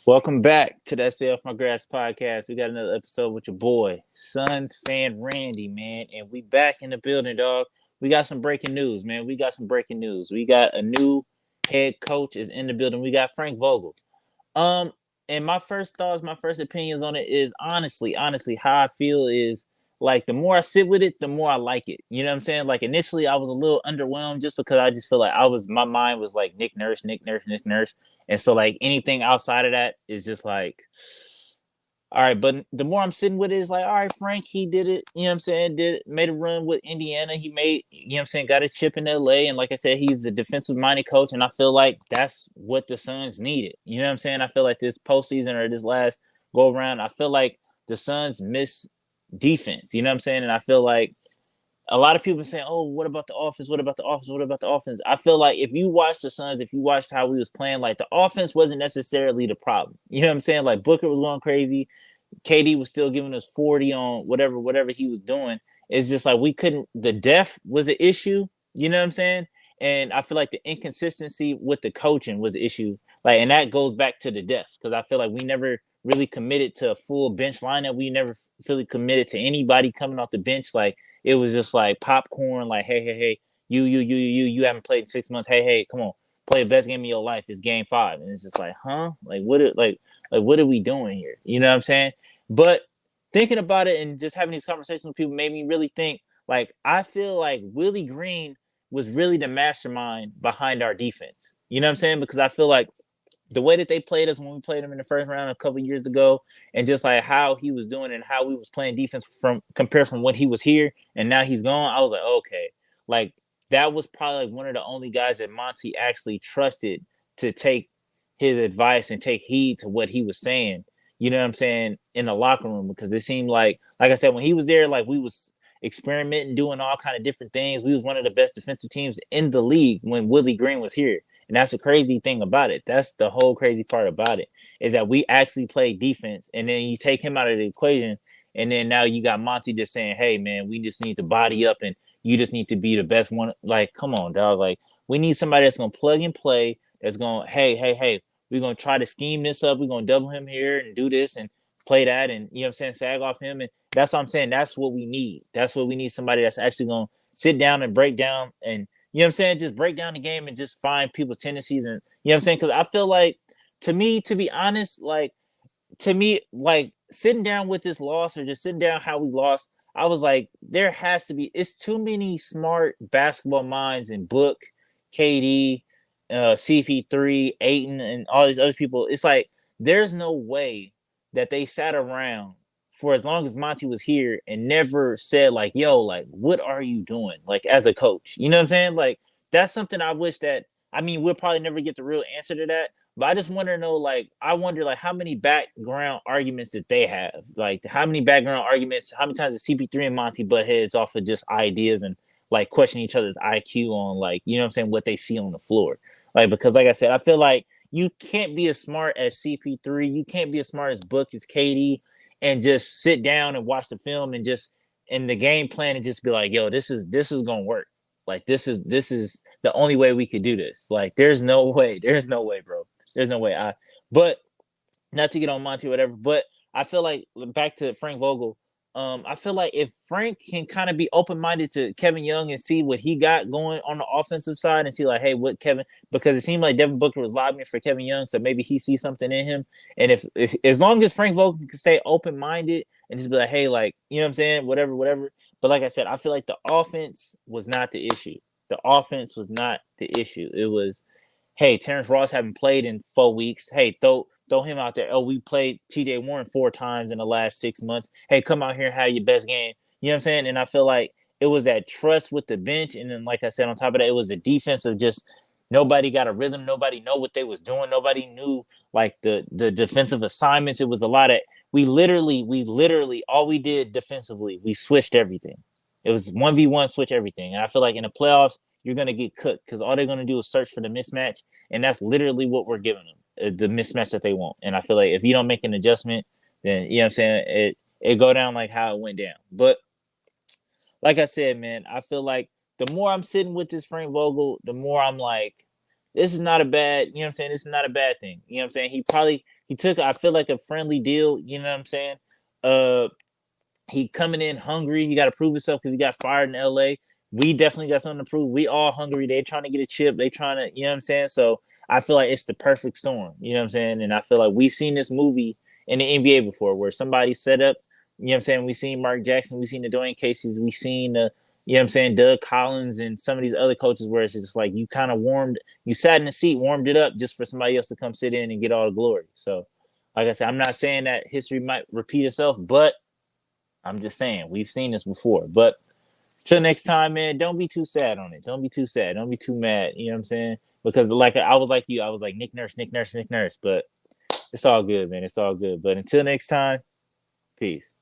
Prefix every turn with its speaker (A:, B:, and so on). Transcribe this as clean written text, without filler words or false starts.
A: Welcome back to that Stay Off My Grass podcast. We got another episode with your boy, Suns fan Randy, man. And we back in the building, dog. We got some breaking news, man. We got some breaking news. We got a new head coach is in the building. We got Frank Vogel. Um, and my first thoughts, my first opinions on it is honestly, how I feel is like the more I sit with it, the more I like it. You know what I'm saying? Like initially, I was a little underwhelmed just because I just feel like my mind was like Nick Nurse, Nick Nurse, Nick Nurse, and so like anything outside of that is just like, all right. But the more I'm sitting with it, is like, all right, Frank, he did it. You know what I'm saying? Made a run with Indiana. He made, you know what I'm saying, got a chip in LA. And like I said, he's a defensive minded coach. And I feel like that's what the Suns needed. You know what I'm saying? I feel like this postseason or this last go around, I feel like the Suns miss defense. You know what I'm saying? And I feel like a lot of people say, "Oh, what about the offense? What about the offense? What about the offense?" I feel like if you watch the Suns, if you watched how we was playing, like the offense wasn't necessarily the problem. You know what I'm saying? Like Booker was going crazy, KD was still giving us 40 on whatever he was doing. It's just like we couldn't. The depth was an issue. You know what I'm saying? And I feel like the inconsistency with the coaching was an issue. Like, and that goes back to the depth because I feel like we never really committed to a full bench lineup. We never really committed to anybody coming off the bench. Like it was just like popcorn. Like, hey, you haven't played in 6 months. Hey, come on, play the best game of your life. It's game 5, and it's just like, huh? Like what are we doing here? You know what I'm saying? But thinking about it and just having these conversations with people made me really think. Like I feel like Willie Green was really the mastermind behind our defense. You know what I'm saying? Because I feel like the way that they played us when we played them in the first round a couple years ago, and just like how he was doing and how we was playing defense from compared from when he was here and now he's gone, I was like, okay, like that was probably like one of the only guys that Monty actually trusted to take his advice and take heed to what he was saying. You know what I'm saying, in the locker room, because it seemed like I said, when he was there, like we was experimenting, doing all kind of different things. We was one of the best defensive teams in the league when Willie Green was here. And that's the crazy thing about it. That's the whole crazy part about it, is that we actually play defense. And then you take him out of the equation. And then now you got Monty just saying, hey, man, we just need to body up and you just need to be the best one. Like, come on, dog. Like, we need somebody that's going to plug and play, that's going, hey, we're going to try to scheme this up. We're going to double him here and do this and play that. And, you know what I'm saying, sag off him. And that's what I'm saying. That's what we need. That's what we need, somebody that's actually going to sit down and break down and, you know what I'm saying, just break down the game and just find people's tendencies. And you know what I'm saying, because I feel like, to me, to be honest, like to me, like sitting down with this loss or just sitting down how we lost, I was like, there has to be, it's too many smart basketball minds in Book, KD, CP3, Aiton, and all these other people. It's like there's no way that they sat around for as long as Monty was here and never said like, yo, like what are you doing, like as a coach? You know what I'm saying? Like that's something I wish that, I mean, we'll probably never get the real answer to that, but I just want to know, like, I wonder, like, how many background arguments that they have? Like, how many background arguments, how many times did CP3 and Monty butt heads off of just ideas and, like, question each other's IQ on, like, you know what I'm saying, what they see on the floor? Like, because, like I said, I feel like you can't be as smart as CP3. You can't be as smart as Book as KD and just sit down and watch the film and just, in the game plan and just be like, yo, this is going to work. Like, this is the only way we could do this. Like, there's no way. There's no way, bro. There's no way. But not to get on Monty or whatever, but I feel like back to Frank Vogel. I feel like if Frank can kind of be open minded to Kevin Young and see what he got going on the offensive side and see like, hey, what Kevin, because it seemed like Devin Booker was lobbying for Kevin Young, so maybe he sees something in him. And if as long as Frank Vogel can stay open minded and just be like, hey, like, you know what I'm saying, whatever. But like I said, I feel like the offense was not the issue. The offense was not the issue. It was, hey, Terrence Ross haven't played in 4 weeks. Hey, throw him out there. Oh, we played TJ Warren 4 times in the last 6 months. Hey, come out here and have your best game. You know what I'm saying? And I feel like it was that trust with the bench. And then, like I said, on top of that, it was the defense of just nobody got a rhythm. Nobody know what they was doing. Nobody knew like the defensive assignments. It was a lot of, we literally, all we did defensively, we switched everything. It was 1v1 switch everything. And I feel like in the playoffs, you're going to get cooked because all they're going to do is search for the mismatch. And that's literally what we're giving them, the mismatch that they want. And I feel like if you don't make an adjustment, then, you know what I'm saying, it go down like how it went down. But like I said, man, I feel like the more I'm sitting with this Frank Vogel, the more I'm like, this is not a bad, you know what I'm saying? This is not a bad thing. You know what I'm saying? He probably he took, I feel like, a friendly deal. You know what I'm saying? Uh, he coming in hungry. He got to prove himself because he got fired in LA. We definitely got something to prove. We all hungry. They trying to get a chip. They trying to, you know what I'm saying? So I feel like it's the perfect storm. You know what I'm saying? And I feel like we've seen this movie in the NBA before where somebody set up, you know what I'm saying? We've seen Mark Jackson. We've seen the Dwayne Casey's. We've seen the, you know what I'm saying, Doug Collins and some of these other coaches where it's just like you kind of warmed, you sat in the seat, warmed it up just for somebody else to come sit in and get all the glory. So, like I said, I'm not saying that history might repeat itself, but I'm just saying we've seen this before. But till next time, man, don't be too sad on it. Don't be too sad. Don't be too mad. You know what I'm saying? Because like I was like you, I was like Nick Nurse, Nick Nurse, Nick Nurse. But it's all good, man. It's all good. But until next time, peace.